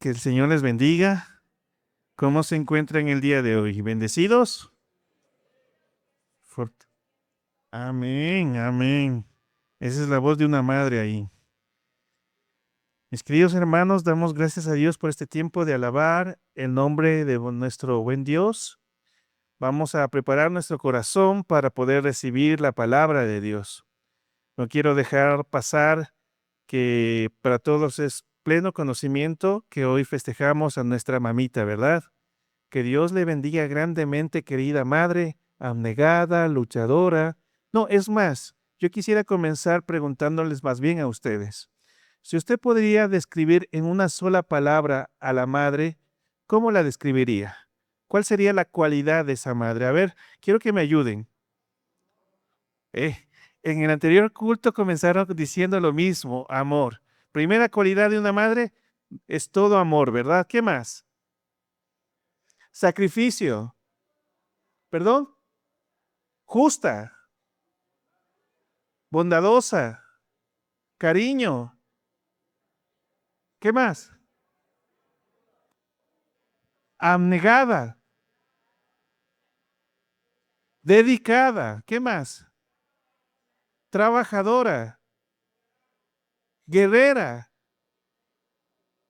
Que el Señor les bendiga. ¿Cómo se encuentran el día de hoy? ¿Bendecidos? Fort- Amén, amén. Esa es la voz de una madre ahí. Mis queridos hermanos, damos gracias a Dios por este tiempo de alabar el nombre de nuestro buen Dios. Vamos a preparar nuestro corazón para poder recibir la palabra de Dios. No quiero dejar pasar que para todos es pleno conocimiento que hoy festejamos a nuestra mamita, ¿verdad? Que Dios le bendiga grandemente, querida madre, abnegada, luchadora. No, es más, yo quisiera comenzar preguntándoles más bien a ustedes. Si usted podría describir en una sola palabra a la madre, ¿cómo la describiría? ¿Cuál sería la cualidad de esa madre? A ver, quiero que me ayuden. Eh, en el anterior culto comenzaron diciendo lo mismo, amor. Primera cualidad de una madre es todo amor, ¿verdad? ¿Qué más? Sacrificio. ¿Perdón? Justa, bondadosa, cariño. ¿Qué más? Abnegada, dedicada. ¿Qué más? Trabajadora, guerrera.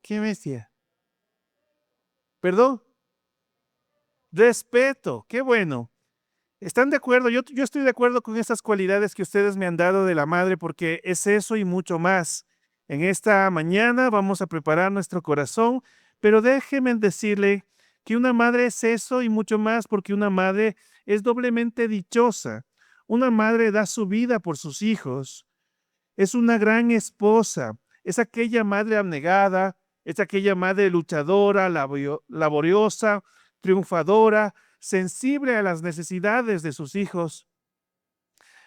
¿Qué bestia? ¿Perdón? Respeto. Qué bueno. ¿Están de acuerdo? Yo estoy de acuerdo con estas cualidades que ustedes me han dado de la madre porque es eso y mucho más. En esta mañana vamos a preparar nuestro corazón, pero déjenme decirle que una madre es eso y mucho más porque una madre es doblemente dichosa. Una madre da su vida por sus hijos. Es una gran esposa. Es aquella madre abnegada, es aquella madre luchadora, laboriosa, triunfadora, sensible a las necesidades de sus hijos,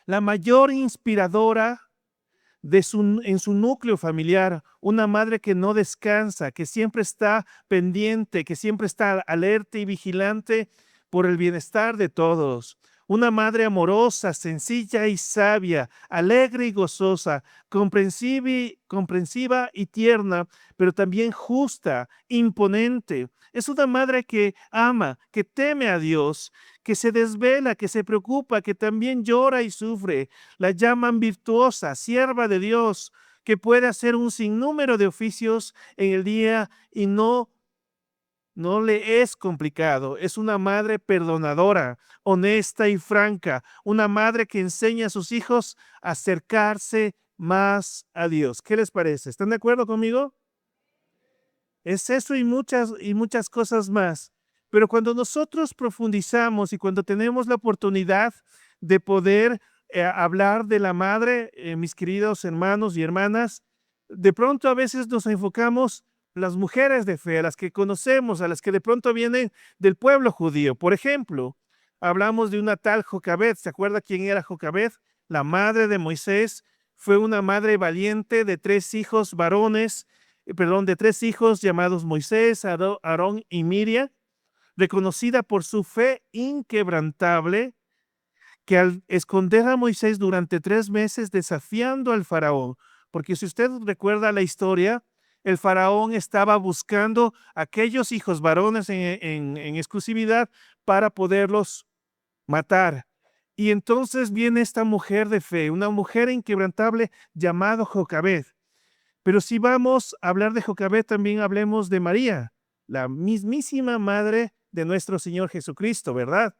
la mayor inspiradora en su núcleo familiar, una madre que no descansa, que siempre está pendiente, que siempre está alerta y vigilante por el bienestar de todos. Una madre amorosa, sencilla y sabia, alegre y gozosa, comprensiva y tierna, pero también justa, imponente. Es una madre que ama, que teme a Dios, que se desvela, que se preocupa, que también llora y sufre. La llaman virtuosa, sierva de Dios, que puede hacer un sinnúmero de oficios en el día y no le es complicado. Es una madre perdonadora, honesta y franca. Una madre que enseña a sus hijos a acercarse más a Dios. ¿Qué les parece? ¿Están de acuerdo conmigo? Es eso y muchas cosas más. Pero cuando nosotros profundizamos y cuando tenemos la oportunidad de poder hablar de la madre, mis queridos hermanos y hermanas, de pronto a veces nos enfocamos las mujeres de fe, a las que conocemos, a las que de pronto vienen del pueblo judío. Por ejemplo, hablamos de una tal Jocabed. ¿Se acuerda quién era Jocabed? La madre de Moisés. Fue una madre valiente de tres hijos varones, de tres hijos llamados Moisés, Aarón y Miriam, reconocida por su fe inquebrantable, que al esconder a Moisés durante 3 meses desafiando al faraón, porque si usted recuerda la historia, el faraón estaba buscando aquellos hijos varones en exclusividad para poderlos matar. Y entonces viene esta mujer de fe, una mujer inquebrantable llamada Jocabed. Pero si vamos a hablar de Jocabed, también hablemos de María, la mismísima madre de nuestro Señor Jesucristo, ¿verdad?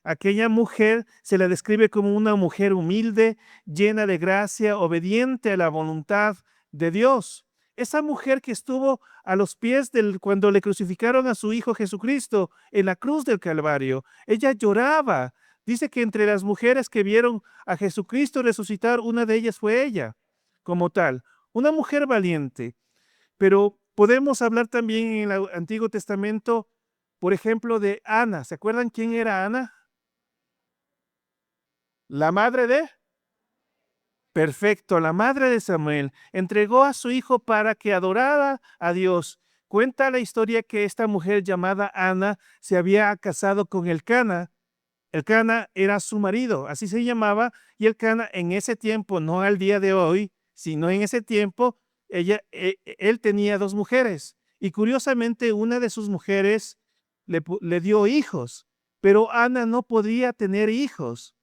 Aquella mujer se la describe como una mujer humilde, llena de gracia, obediente a la voluntad de Dios. Esa mujer que estuvo a los pies cuando le crucificaron a su Hijo Jesucristo en la cruz del Calvario, ella lloraba. Dice que entre las mujeres que vieron a Jesucristo resucitar, una de ellas fue ella, como tal. Una mujer valiente, pero podemos hablar también en el Antiguo Testamento, por ejemplo, de Ana. ¿Se acuerdan quién era Ana? La madre de... Perfecto, la madre de Samuel entregó a su hijo para que adorara a Dios. Cuenta la historia que esta mujer llamada Ana se había casado con Elcana. Elcana era su marido, así se llamaba, y Elcana en ese tiempo, no al día de hoy, sino en ese tiempo, él tenía dos mujeres Y curiosamente, una de sus mujeres le dio hijos, pero Ana no podía tener hijos.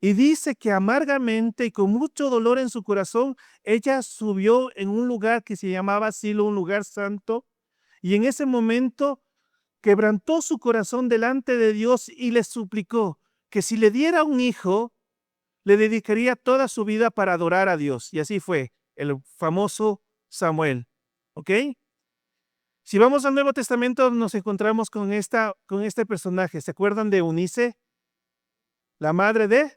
Y dice que amargamente y con mucho dolor en su corazón, ella subió en un lugar que se llamaba Silo, un lugar santo, y en ese momento quebrantó su corazón delante de Dios y le suplicó que si le diera un hijo, le dedicaría toda su vida para adorar a Dios. Y así fue, el famoso Samuel. ¿Ok? Si vamos al Nuevo Testamento, nos encontramos con este personaje. ¿Se acuerdan de Eunice? La madre de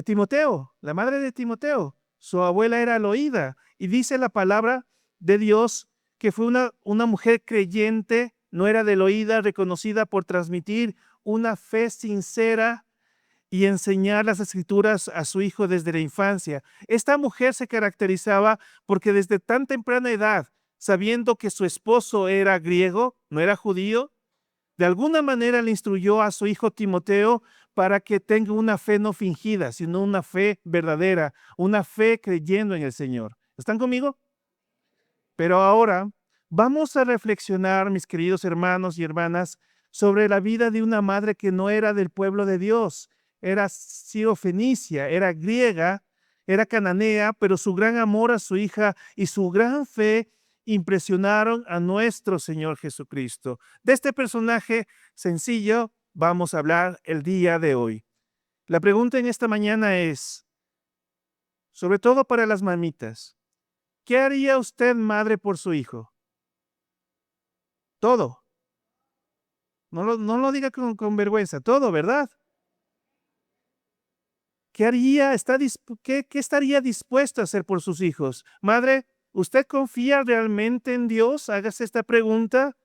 Timoteo, la madre de Timoteo. Su abuela era Loída. Y dice la palabra de Dios que fue una mujer creyente, no era de Loída, reconocida por transmitir una fe sincera y enseñar las escrituras a su hijo desde la infancia. Esta mujer se caracterizaba porque desde tan temprana edad, sabiendo que su esposo era griego, no era judío, de alguna manera le instruyó a su hijo Timoteo para que tenga una fe no fingida, sino una fe verdadera, una fe creyendo en el Señor. ¿Están conmigo? Pero ahora vamos a reflexionar, mis queridos hermanos y hermanas, sobre la vida de una madre que no era del pueblo de Dios. Era sirofenicia, era griega, era cananea, pero su gran amor a su hija y su gran fe impresionaron a nuestro Señor Jesucristo. De este personaje sencillo vamos a hablar el día de hoy. La pregunta en esta mañana es, sobre todo para las mamitas, ¿qué haría usted, madre, por su hijo? Todo. No lo diga con vergüenza, todo, ¿verdad? ¿Qué haría? ¿Qué estaría dispuesto a hacer por sus hijos? Madre, ¿usted confía realmente en Dios? Hágase esta pregunta.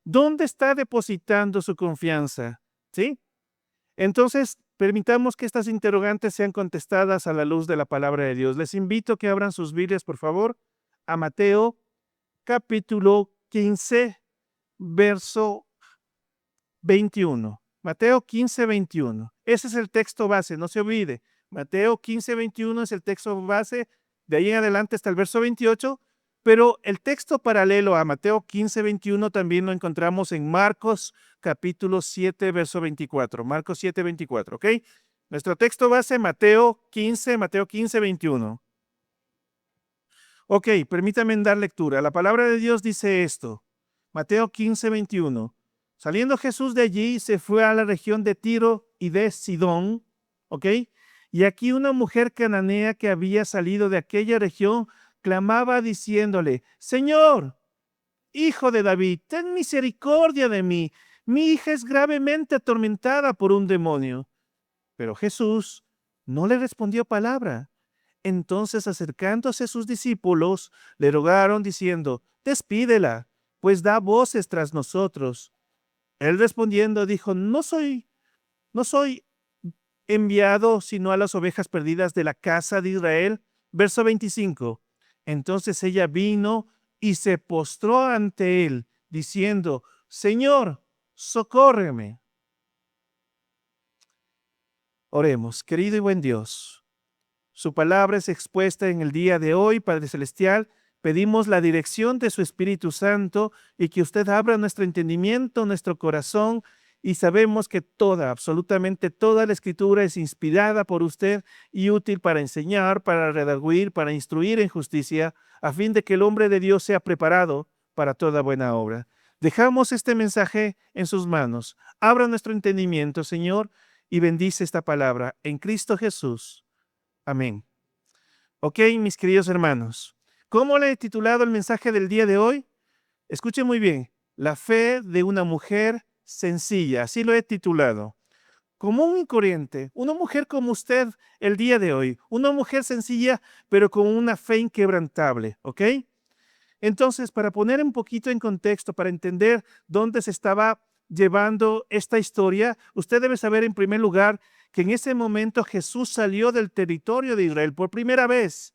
¿Dónde está depositando su confianza? ¿Sí? Entonces, permitamos que estas interrogantes sean contestadas a la luz de la palabra de Dios. Les invito a que abran sus Biblias, por favor, a Mateo capítulo 15, verso 21. Mateo 15, 21. Ese es el texto base, no se olvide. Mateo 15, 21 es el texto base. De ahí en adelante hasta el verso 28. Pero el texto paralelo a Mateo 15, 21 también lo encontramos en Marcos capítulo 7, verso 24. Marcos 7, 24, ¿ok? Nuestro texto base, Mateo 15, 21. Ok, permítame dar lectura. La palabra de Dios dice esto. Mateo 15, 21. Saliendo Jesús de allí, se fue a la región de Tiro y de Sidón, ¿ok? Y aquí una mujer cananea que había salido de aquella región clamaba diciéndole, Señor, hijo de David, ten misericordia de mí. Mi hija es gravemente atormentada por un demonio. Pero Jesús no le respondió palabra. Entonces, acercándose a sus discípulos, le rogaron diciendo, despídela, pues da voces tras nosotros. Él respondiendo dijo, no soy enviado sino a las ovejas perdidas de la casa de Israel. Verso 25. Entonces ella vino y se postró ante él, diciendo, Señor, socórreme. Oremos, querido y buen Dios. Su palabra es expuesta en el día de hoy, Padre Celestial. Pedimos la dirección de su Espíritu Santo y que usted abra nuestro entendimiento, nuestro corazón, y sabemos que absolutamente toda la Escritura es inspirada por usted y útil para enseñar, para redarguir, para instruir en justicia, a fin de que el hombre de Dios sea preparado para toda buena obra. Dejamos este mensaje en sus manos. Abra nuestro entendimiento, Señor, y bendice esta palabra en Cristo Jesús. Amén. Ok, mis queridos hermanos. ¿Cómo le he titulado el mensaje del día de hoy? Escuchen muy bien. La fe de una mujer sencilla. Así lo he titulado. Común y corriente. Una mujer como usted el día de hoy. Una mujer sencilla, pero con una fe inquebrantable. ¿Ok? Entonces, para poner un poquito en contexto, para entender dónde se estaba llevando esta historia, usted debe saber en primer lugar que en ese momento Jesús salió del territorio de Israel por primera vez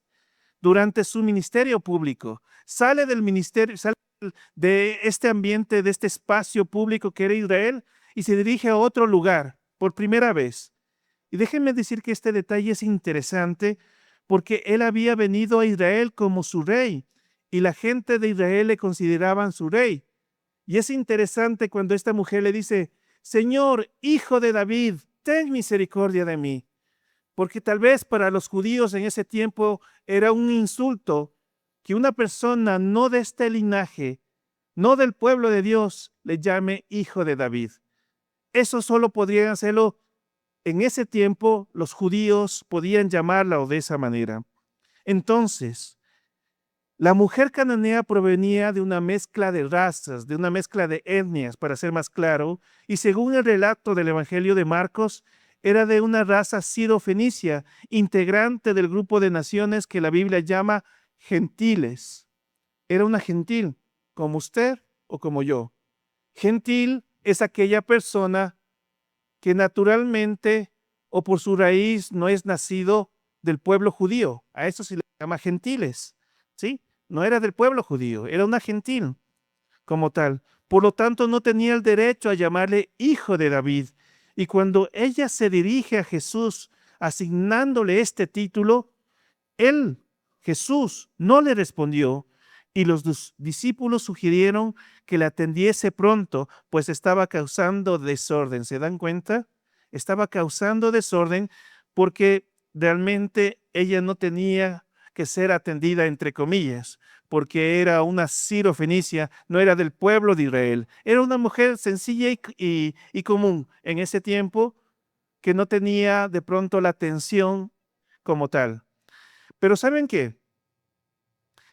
durante su ministerio público. Sale del ministerio, sale de este ambiente, de este espacio público que era Israel y se dirige a otro lugar por primera vez. Y déjenme decir que este detalle es interesante porque él había venido a Israel como su rey y la gente de Israel le consideraban su rey. Y es interesante cuando esta mujer le dice, Señor, hijo de David, ten misericordia de mí. Porque tal vez para los judíos en ese tiempo era un insulto que una persona no de este linaje, no del pueblo de Dios, le llame hijo de David. Eso solo podrían hacerlo en ese tiempo, los judíos podían llamarla de esa manera. Entonces, la mujer cananea provenía de una mezcla de razas, de una mezcla de etnias, para ser más claro, y según el relato del Evangelio de Marcos, era de una raza siro-fenicia, integrante del grupo de naciones que la Biblia llama gentiles. Era una gentil, como usted o como yo. Gentil es aquella persona que naturalmente o por su raíz no es nacido del pueblo judío. A eso se le llama gentiles, ¿sí? No era del pueblo judío, era una gentil como tal. Por lo tanto, no tenía el derecho a llamarle hijo de David. Y cuando ella se dirige a Jesús asignándole este título, él, Jesús, no le respondió y los discípulos sugirieron que la atendiese pronto, pues estaba causando desorden. ¿Se dan cuenta? Estaba causando desorden porque realmente ella no tenía que ser atendida, entre comillas, porque era una sirofenicia, no era del pueblo de Israel. Era una mujer sencilla y común en ese tiempo que no tenía de pronto la atención como tal. Pero ¿saben qué?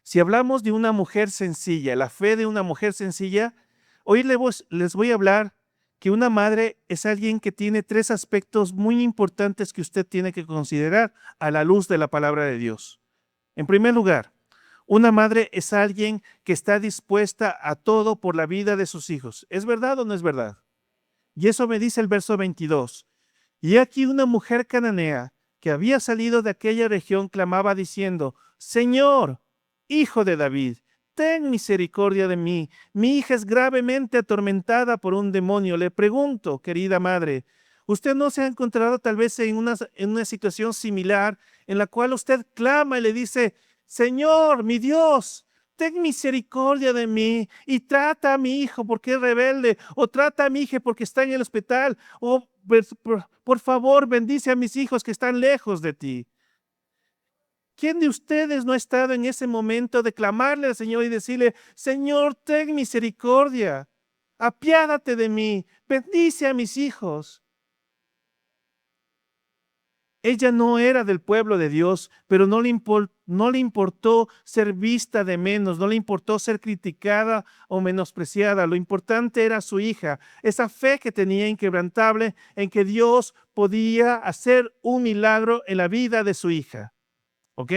Si hablamos de una mujer sencilla, la fe de una mujer sencilla, hoy les voy a hablar que una madre es alguien que tiene tres aspectos muy importantes que usted tiene que considerar a la luz de la palabra de Dios. En primer lugar, una madre es alguien que está dispuesta a todo por la vida de sus hijos. ¿Es verdad o no es verdad? Y eso me dice el verso 22. Y aquí una mujer cananea que había salido de aquella región clamaba diciendo, Señor, hijo de David, ten misericordia de mí. Mi hija es gravemente atormentada por un demonio. Le pregunto, querida madre, ¿usted no se ha encontrado tal vez en una situación similar en la cual usted clama y le dice, Señor, mi Dios, ten misericordia de mí y trata a mi hijo porque es rebelde, o trata a mi hija porque está en el hospital, o por favor bendice a mis hijos que están lejos de ti? ¿Quién de ustedes no ha estado en ese momento de clamarle al Señor y decirle, Señor, ten misericordia, apiádate de mí, bendice a mis hijos? Ella no era del pueblo de Dios, pero no le importó ser vista de menos, no le importó ser criticada o menospreciada. Lo importante era su hija, esa fe que tenía inquebrantable en que Dios podía hacer un milagro en la vida de su hija. ¿Ok?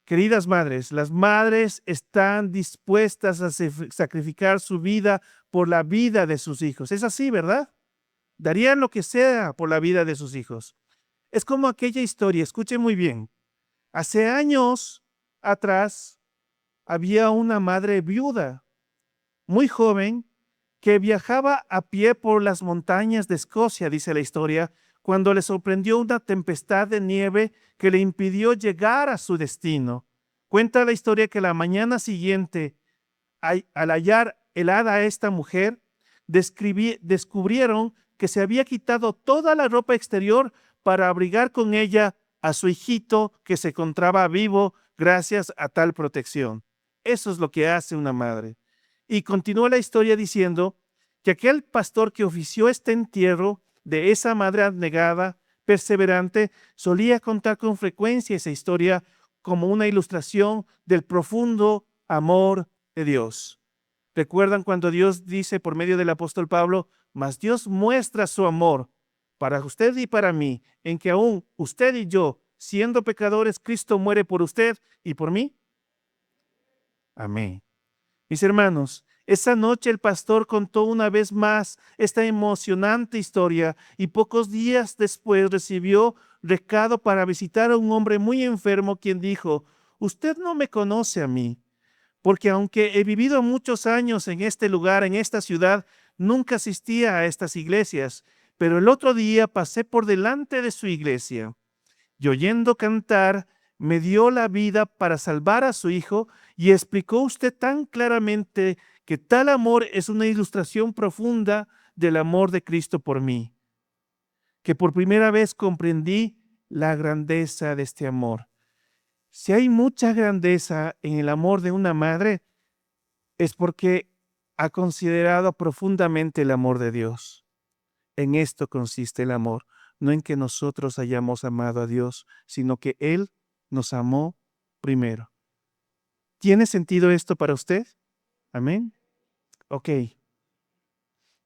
Queridas madres, las madres están dispuestas a sacrificar su vida por la vida de sus hijos. Es así, ¿verdad? Darían lo que sea por la vida de sus hijos. Es como aquella historia, escuchen muy bien. Hace años atrás había una madre viuda, muy joven, que viajaba a pie por las montañas de Escocia, dice la historia, cuando le sorprendió una tempestad de nieve que le impidió llegar a su destino. Cuenta la historia que la mañana siguiente, al hallar helada a esta mujer, descubrieron que se había quitado toda la ropa exterior para abrigar con ella a su hijito que se encontraba vivo gracias a tal protección. Eso es lo que hace una madre. Y continúa la historia diciendo que aquel pastor que ofició este entierro de esa madre abnegada, perseverante, solía contar con frecuencia esa historia como una ilustración del profundo amor de Dios. ¿Recuerdan cuando Dios dice por medio del apóstol Pablo, mas Dios muestra su amor para usted y para mí, en que aún usted y yo, siendo pecadores, Cristo muere por usted y por mí? Amén. Mis hermanos, esa noche el pastor contó una vez más esta emocionante historia y pocos días después recibió recado para visitar a un hombre muy enfermo quien dijo, usted no me conoce a mí, porque aunque he vivido muchos años en este lugar, en esta ciudad, nunca asistía a estas iglesias, pero el otro día pasé por delante de su iglesia y oyendo cantar, me dio la vida para salvar a su hijo Y explicó usted tan claramente que tal amor es una ilustración profunda del amor de Cristo por mí, que por primera vez comprendí la grandeza de este amor. Si hay mucha grandeza en el amor de una madre, es porque ha considerado profundamente el amor de Dios. En esto consiste el amor, no en que nosotros hayamos amado a Dios, sino que Él nos amó primero. ¿Tiene sentido esto para usted? Amén. Ok.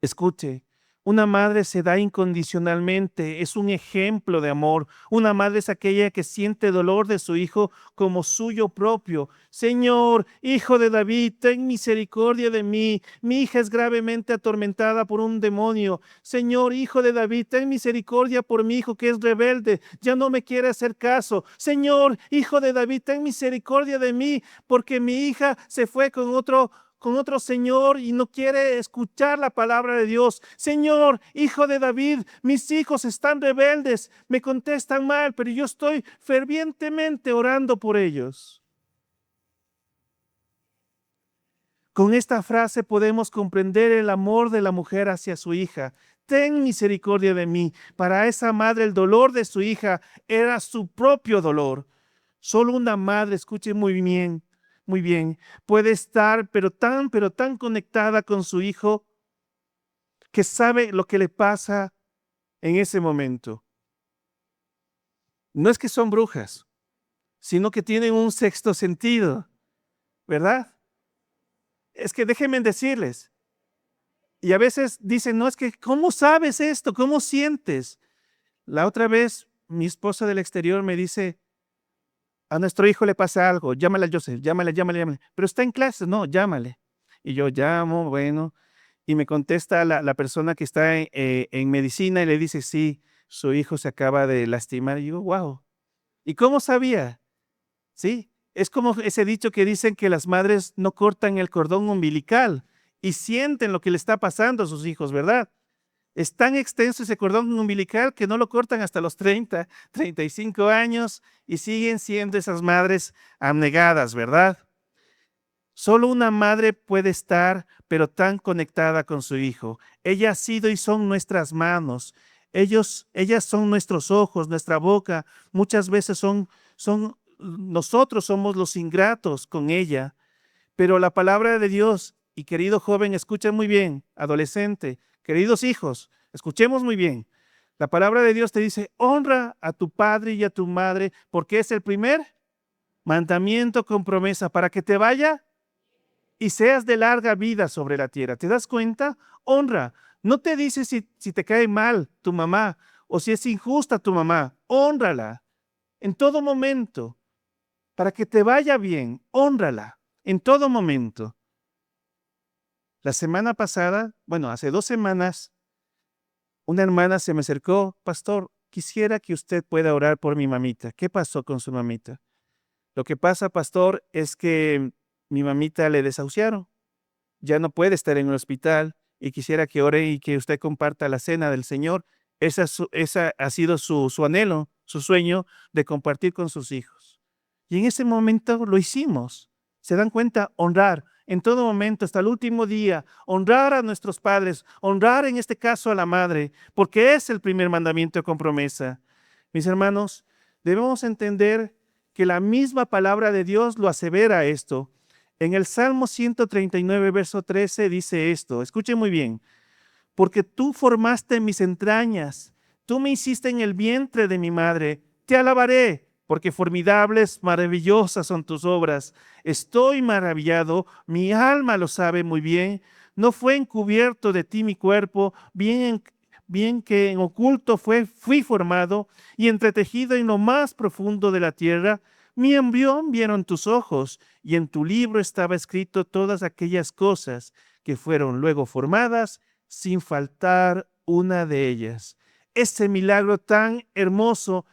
Escuche, una madre se da incondicionalmente, es un ejemplo de amor. Una madre es aquella que siente dolor de su hijo como suyo propio. Señor, hijo de David, ten misericordia de mí. Mi hija es gravemente atormentada por un demonio. Señor, hijo de David, ten misericordia por mi hijo que es rebelde, ya no me quiere hacer caso. Señor, hijo de David, ten misericordia de mí porque mi hija se fue con otro señor y no quiere escuchar la palabra de Dios. Señor, hijo de David, mis hijos están rebeldes, me contestan mal, pero yo estoy fervientemente orando por ellos. Con esta frase podemos comprender el amor de la mujer hacia su hija. Ten misericordia de mí. Para esa madre el dolor de su hija era su propio dolor. Solo una madre, escuche muy bien, puede estar pero tan conectada con su hijo que sabe lo que le pasa en ese momento. No es que son brujas, sino que tienen un sexto sentido, ¿verdad? Es que déjenme decirles, y a veces dicen, no, es que, ¿cómo sabes esto? ¿Cómo sientes? La otra vez, mi esposa del exterior me dice, a nuestro hijo le pasa algo, llámale a Joseph, llámale. Pero está en clase, no, llámale. Y yo llamo, bueno, y me contesta la persona que está en medicina y le dice, sí, su hijo se acaba de lastimar. Y yo, wow. ¿Y cómo sabía? Sí, es como ese dicho que dicen que las madres no cortan el cordón umbilical y sienten lo que le está pasando a sus hijos, ¿verdad? Es tan extenso ese cordón umbilical que no lo cortan hasta los 30, 35 años y siguen siendo esas madres abnegadas, ¿verdad? Solo una madre puede estar, pero tan conectada con su hijo. Ella ha sido y son nuestras manos. Ellas son nuestros ojos, nuestra boca. Muchas veces nosotros somos los ingratos con ella. Pero la palabra de Dios, y querido joven, escucha muy bien, adolescente, queridos hijos, escuchemos muy bien. La palabra de Dios te dice, honra a tu padre y a tu madre, porque es el primer mandamiento con promesa para que te vaya y seas de larga vida sobre la tierra. ¿Te das cuenta? Honra. No te dice si te cae mal tu mamá o si es injusta tu mamá. Hónrala en todo momento para que te vaya bien. Hónrala en todo momento. La semana pasada, bueno, hace 2 semanas, una hermana se me acercó, pastor, quisiera que usted pueda orar por mi mamita. ¿Qué pasó con su mamita? Lo que pasa, pastor, es que mi mamita le desahuciaron. Ya no puede estar en el hospital y quisiera que ore y que usted comparta la cena del Señor. Esa ha sido su anhelo, su sueño de compartir con sus hijos. Y en ese momento lo hicimos. ¿Se dan cuenta? Honrar en todo momento, hasta el último día, honrar a nuestros padres, honrar en este caso a la madre, porque es el primer mandamiento con promesa. Mis hermanos, debemos entender que la misma palabra de Dios lo asevera esto. En el Salmo 139, verso 13 dice esto, escuchen muy bien, porque tú formaste mis entrañas, tú me hiciste en el vientre de mi madre, te alabaré, porque formidables, maravillosas son tus obras. Estoy maravillado, mi alma lo sabe muy bien, no fue encubierto de ti mi cuerpo, bien que en oculto fui formado y entretejido en lo más profundo de la tierra. Mi embrión vieron tus ojos, y en tu libro estaba escrito todas aquellas cosas que fueron luego formadas, sin faltar una de ellas. Ese milagro tan hermoso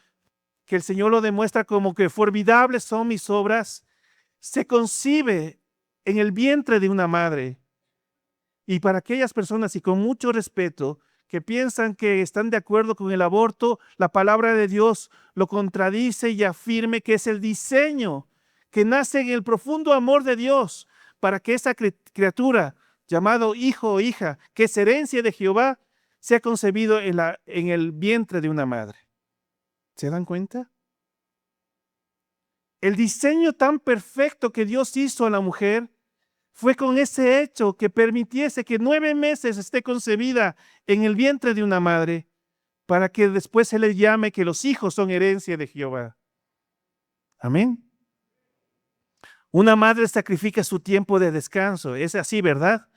que el Señor lo demuestra como que formidables son mis obras, se concibe en el vientre de una madre. Y para aquellas personas, y con mucho respeto, que piensan que están de acuerdo con el aborto, la palabra de Dios lo contradice y afirme que es el diseño que nace en el profundo amor de Dios para que esa criatura llamado hijo o hija, que es herencia de Jehová, sea concebido en el vientre de una madre. ¿Se dan cuenta? El diseño tan perfecto que Dios hizo a la mujer fue con ese hecho que permitiese que 9 meses esté concebida en el vientre de una madre, para que después se le llame que los hijos son herencia de Jehová. Amén. Una madre sacrifica su tiempo de descanso, es así, ¿verdad?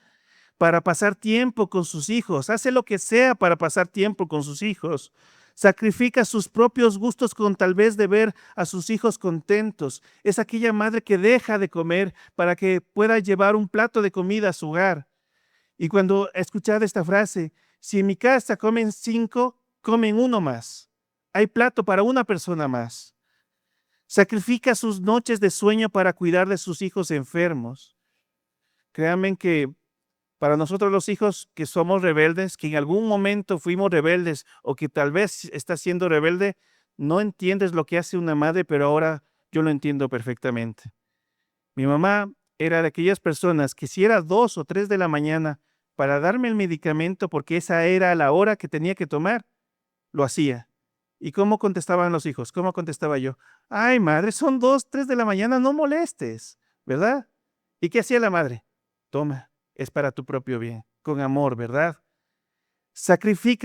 Para pasar tiempo con sus hijos, hace lo que sea para pasar tiempo con sus hijos. Sacrifica sus propios gustos con tal vez de ver a sus hijos contentos. Es aquella madre que deja de comer para que pueda llevar un plato de comida a su hogar. Y cuando escuchad esta frase, si en mi casa comen 5, comen uno más. Hay plato para una persona más. Sacrifica sus noches de sueño para cuidar de sus hijos enfermos. Créanme que para nosotros los hijos que somos rebeldes, que en algún momento fuimos rebeldes o que tal vez estás siendo rebelde, no entiendes lo que hace una madre, pero ahora yo lo entiendo perfectamente. Mi mamá era de aquellas personas que si era 2 o 3 de la mañana para darme el medicamento porque esa era la hora que tenía que tomar, lo hacía. ¿Y cómo contestaban los hijos? ¿Cómo contestaba yo? Ay, madre, son 2, 3 de la mañana, no molestes, ¿verdad? ¿Y qué hacía la madre? Toma, es para tu propio bien, con amor, ¿verdad?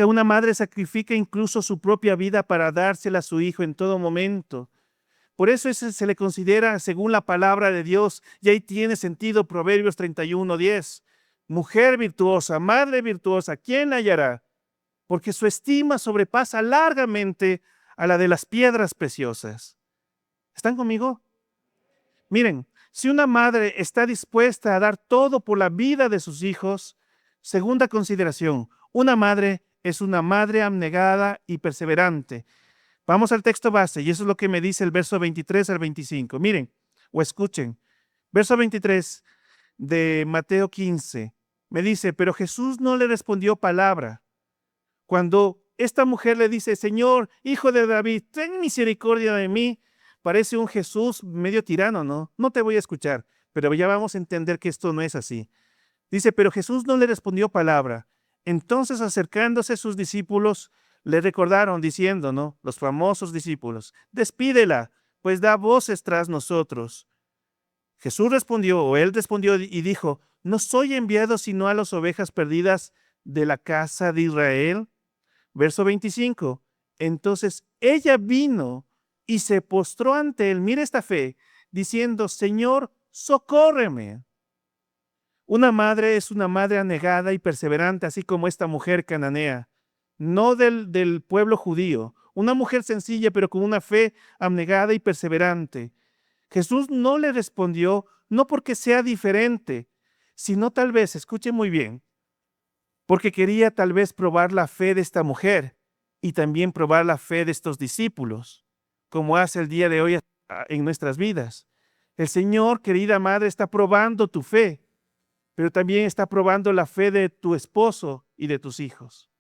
Una madre sacrifica incluso su propia vida para dársela a su hijo en todo momento. Por eso se le considera, según la palabra de Dios, y ahí tiene sentido Proverbios 31:10. Mujer virtuosa, madre virtuosa, ¿quién la hallará? Porque su estima sobrepasa largamente a la de las piedras preciosas. ¿Están conmigo? Miren, si una madre está dispuesta a dar todo por la vida de sus hijos, segunda consideración, una madre es una madre abnegada y perseverante. Vamos al texto base y eso es lo que me dice el verso 23 al 25. Miren o escuchen. Verso 23 de Mateo 15 me dice, pero Jesús no le respondió palabra. Cuando esta mujer le dice, Señor, hijo de David, ten misericordia de mí, parece un Jesús medio tirano, ¿no? No te voy a escuchar, pero ya vamos a entender que esto no es así. Dice, pero Jesús no le respondió palabra. Entonces, acercándose sus discípulos, le recordaron diciendo, ¿no? Los famosos discípulos, despídela, pues da voces tras nosotros. Jesús respondió, o él respondió y dijo, ¿no soy enviado sino a las ovejas perdidas de la casa de Israel? Verso 25. Entonces ella vino y se postró ante él, mira esta fe, diciendo, Señor, socórreme. Una madre es una madre anegada y perseverante, así como esta mujer cananea, no del pueblo judío, una mujer sencilla pero con una fe abnegada y perseverante. Jesús no le respondió, no porque sea diferente, sino tal vez, escuche muy bien, porque quería tal vez probar la fe de esta mujer y también probar la fe de estos discípulos, como hace el día de hoy en nuestras vidas. El Señor, querida madre, está probando tu fe, pero también está probando la fe de tu esposo y de tus hijos.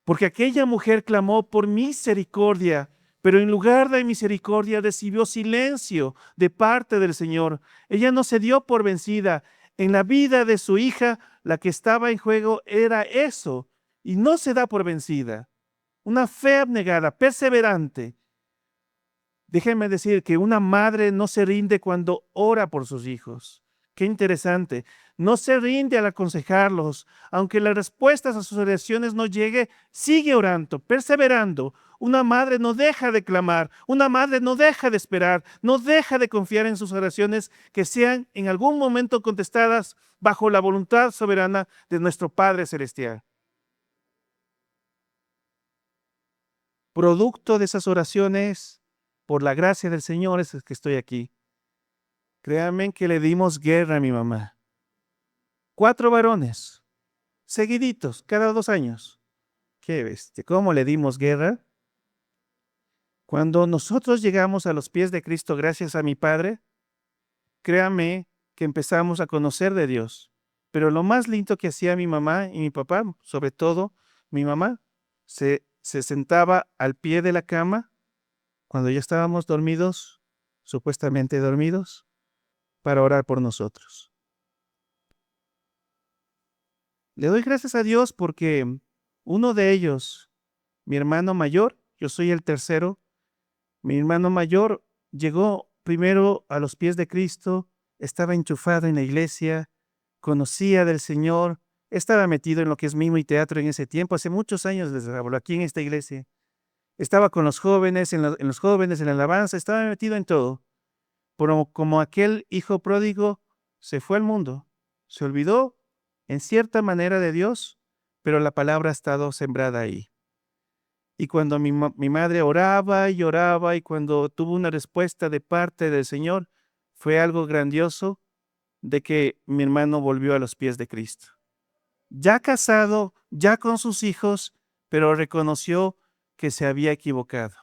Porque aquella mujer clamó por misericordia, pero en lugar de misericordia recibió silencio de parte del Señor. Ella no se dio por vencida. En la vida de su hija, la que estaba en juego era eso, y no se da por vencida. Una fe abnegada, perseverante. Déjenme decir que una madre no se rinde cuando ora por sus hijos. Qué interesante. No se rinde al aconsejarlos. Aunque las respuestas a sus oraciones no llegue, sigue orando, perseverando. Una madre no deja de clamar. Una madre no deja de esperar. No deja de confiar en sus oraciones que sean en algún momento contestadas bajo la voluntad soberana de nuestro Padre Celestial. Producto de esas oraciones, por la gracia del Señor, es que estoy aquí. Créanme que le dimos guerra a mi mamá. 4 varones, seguiditos, cada 2 años. Qué bestia, ¿cómo le dimos guerra? Cuando nosotros llegamos a los pies de Cristo gracias a mi Padre, créame que empezamos a conocer de Dios. Pero lo más lindo que hacía mi mamá y mi papá, sobre todo mi mamá, se sentaba al pie de la cama cuando ya estábamos dormidos, supuestamente dormidos, para orar por nosotros. Le doy gracias a Dios porque uno de ellos, mi hermano mayor, yo soy el tercero, mi hermano mayor llegó primero a los pies de Cristo, estaba enchufado en la iglesia, conocía del Señor, estaba metido en lo que es mimo y teatro en ese tiempo, hace muchos años les hablo aquí en esta iglesia. Estaba con los jóvenes, en los jóvenes, en la alabanza, estaba metido en todo. Pero como aquel hijo pródigo se fue al mundo, se olvidó en cierta manera de Dios, pero la palabra ha estado sembrada ahí. Y cuando mi madre oraba y oraba y cuando tuvo una respuesta de parte del Señor, fue algo grandioso de que mi hermano volvió a los pies de Cristo. Ya casado, ya con sus hijos, pero reconoció que se había equivocado.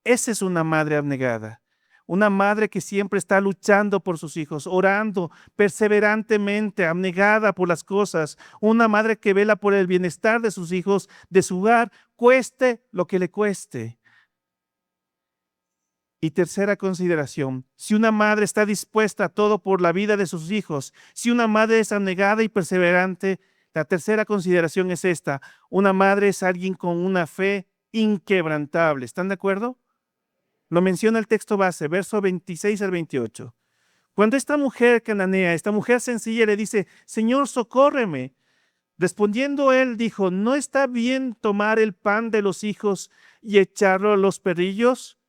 Esa es una madre abnegada. Una madre que siempre está luchando por sus hijos, orando perseverantemente, abnegada por las cosas. Una madre que vela por el bienestar de sus hijos, de su hogar, cueste lo que le cueste. Y tercera consideración, si una madre está dispuesta a todo por la vida de sus hijos, si una madre es abnegada y perseverante, la tercera consideración es esta: una madre es alguien con una fe inquebrantable. ¿Están de acuerdo? Lo menciona el texto base, verso 26 al 28. Cuando esta mujer cananea, esta mujer sencilla le dice, Señor, socórreme. Respondiendo él dijo, ¿no está bien tomar el pan de los hijos y echarlo a los perrillos?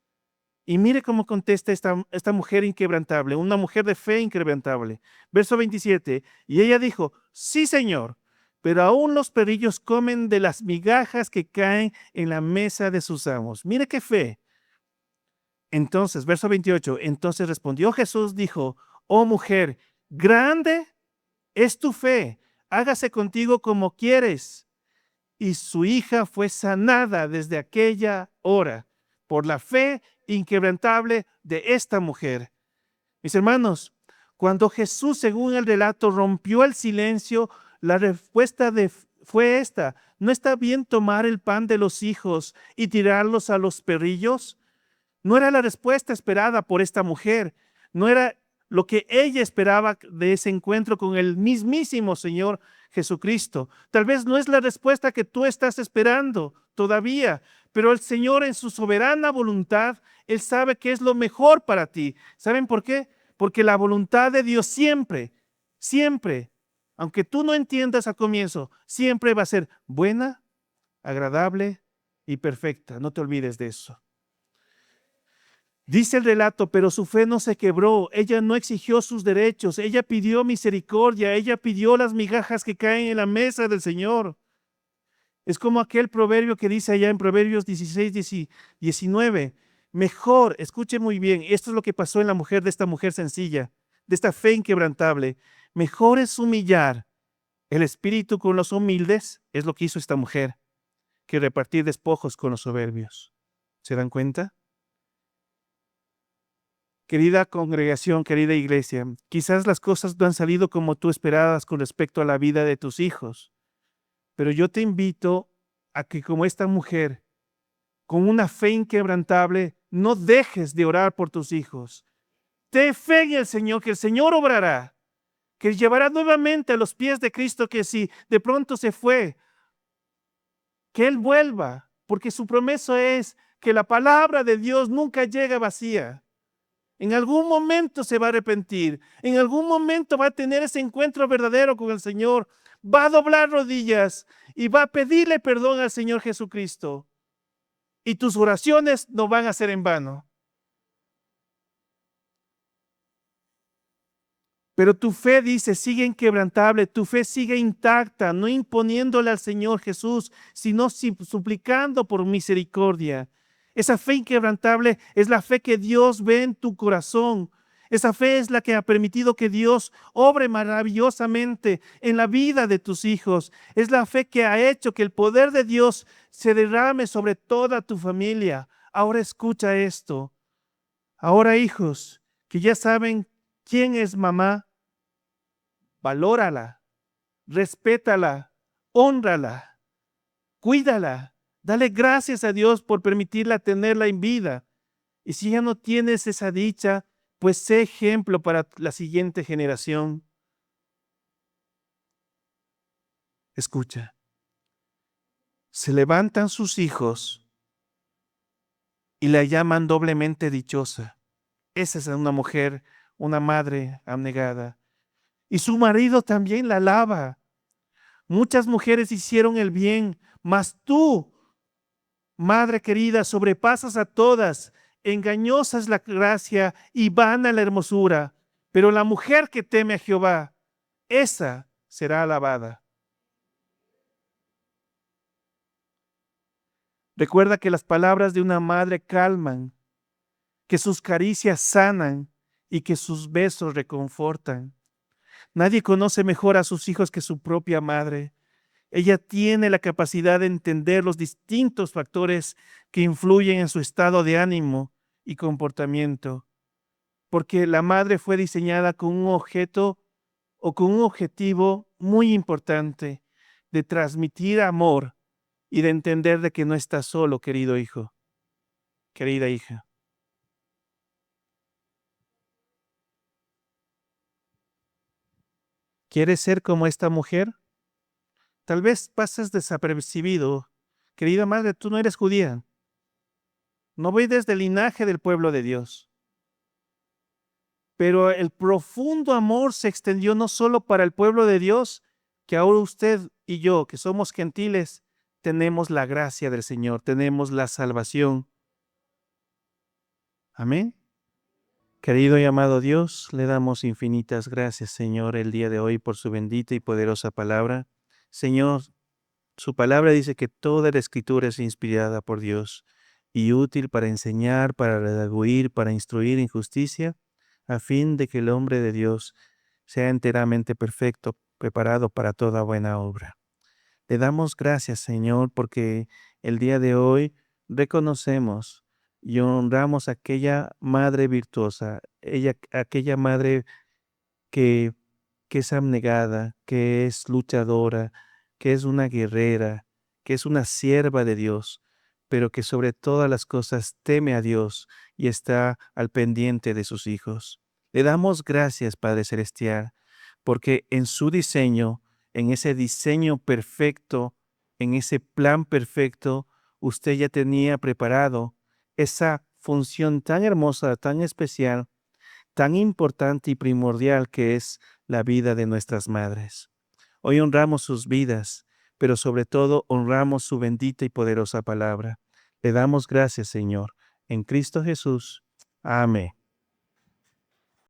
Y mire cómo contesta esta mujer inquebrantable, una mujer de fe inquebrantable. Verso 27, y ella dijo, sí, Señor, pero aún los perrillos comen de las migajas que caen en la mesa de sus amos. Mire qué fe. Entonces, verso 28, entonces respondió Jesús, dijo, oh mujer, grande es tu fe, hágase contigo como quieres. Y su hija fue sanada desde aquella hora por la fe inquebrantable de esta mujer. Mis hermanos, cuando Jesús, según el relato, rompió el silencio, la respuesta fue esta: ¿no está bien tomar el pan de los hijos y tirarlos a los perrillos? No era la respuesta esperada por esta mujer, no era lo que ella esperaba de ese encuentro con el mismísimo Señor Jesucristo. Tal vez no es la respuesta que tú estás esperando todavía, pero el Señor en su soberana voluntad, Él sabe que es lo mejor para ti. ¿Saben por qué? Porque la voluntad de Dios siempre, siempre, aunque tú no entiendas al comienzo, siempre va a ser buena, agradable y perfecta. No te olvides de eso. Dice el relato, pero su fe no se quebró, ella no exigió sus derechos, ella pidió misericordia, ella pidió las migajas que caen en la mesa del Señor. Es como aquel proverbio que dice allá en Proverbios 16, 19, mejor, escuche muy bien, esto es lo que pasó en la mujer de esta mujer sencilla, de esta fe inquebrantable. Mejor es humillar el espíritu con los humildes, es lo que hizo esta mujer, que repartir despojos con los soberbios. ¿Se dan cuenta? Querida congregación, querida iglesia, quizás las cosas no han salido como tú esperabas con respecto a la vida de tus hijos, pero yo te invito a que, como esta mujer, con una fe inquebrantable, no dejes de orar por tus hijos. Ten fe en el Señor, que el Señor obrará, que llevará nuevamente a los pies de Cristo, que si de pronto se fue, que Él vuelva, porque su promesa es que la palabra de Dios nunca llega vacía. En algún momento se va a arrepentir, en algún momento va a tener ese encuentro verdadero con el Señor, va a doblar rodillas y va a pedirle perdón al Señor Jesucristo. Y tus oraciones no van a ser en vano. Pero tu fe, dice, sigue inquebrantable, tu fe sigue intacta, no imponiéndole al Señor Jesús, sino suplicando por misericordia. Esa fe inquebrantable es la fe que Dios ve en tu corazón. Esa fe es la que ha permitido que Dios obre maravillosamente en la vida de tus hijos. Es la fe que ha hecho que el poder de Dios se derrame sobre toda tu familia. Ahora escucha esto. Ahora, hijos, que ya saben quién es mamá, valórala, respétala, hónrala, cuídala, Dale gracias a Dios por permitirla tenerla en vida. Y si ya no tienes esa dicha, pues sé ejemplo para la siguiente generación. Escucha, se levantan sus hijos y la llaman doblemente dichosa. Esa es una mujer, una madre abnegada. Y su marido también la alaba. Muchas mujeres hicieron el bien, mas tú, madre querida, sobrepasas a todas. Engañosa es la gracia y vana la hermosura. Pero la mujer que teme a Jehová, esa será alabada. Recuerda que las palabras de una madre calman, que sus caricias sanan y que sus besos reconfortan. Nadie conoce mejor a sus hijos que su propia madre. Ella tiene la capacidad de entender los distintos factores que influyen en su estado de ánimo y comportamiento, porque la madre fue diseñada con un objeto o con un objetivo muy importante de transmitir amor y de entender de que no estás solo, querido hijo, querida hija. ¿Quieres ser como esta mujer? Tal vez pases desapercibido. Querida madre, tú no eres judía. No vienes del linaje del pueblo de Dios. Pero el profundo amor se extendió no solo para el pueblo de Dios, que ahora usted y yo, que somos gentiles, tenemos la gracia del Señor, tenemos la salvación. Amén. Querido y amado Dios, le damos infinitas gracias, Señor, el día de hoy por su bendita y poderosa palabra. Señor, su palabra dice que toda la escritura es inspirada por Dios y útil para enseñar, para redarguir, para instruir en justicia, a fin de que el hombre de Dios sea enteramente perfecto, preparado para toda buena obra. Le damos gracias, Señor, porque el día de hoy reconocemos y honramos a aquella madre virtuosa, aquella madre que, que es abnegada, que es luchadora, que es una guerrera, que es una sierva de Dios, pero que sobre todas las cosas teme a Dios y está al pendiente de sus hijos. Le damos gracias, Padre Celestial, porque en su diseño, en ese diseño perfecto, en ese plan perfecto, usted ya tenía preparado esa función tan hermosa, tan especial, tan importante y primordial que es la vida de nuestras madres. Hoy honramos sus vidas, pero sobre todo honramos su bendita y poderosa palabra. Le damos gracias, Señor. En Cristo Jesús. Amén.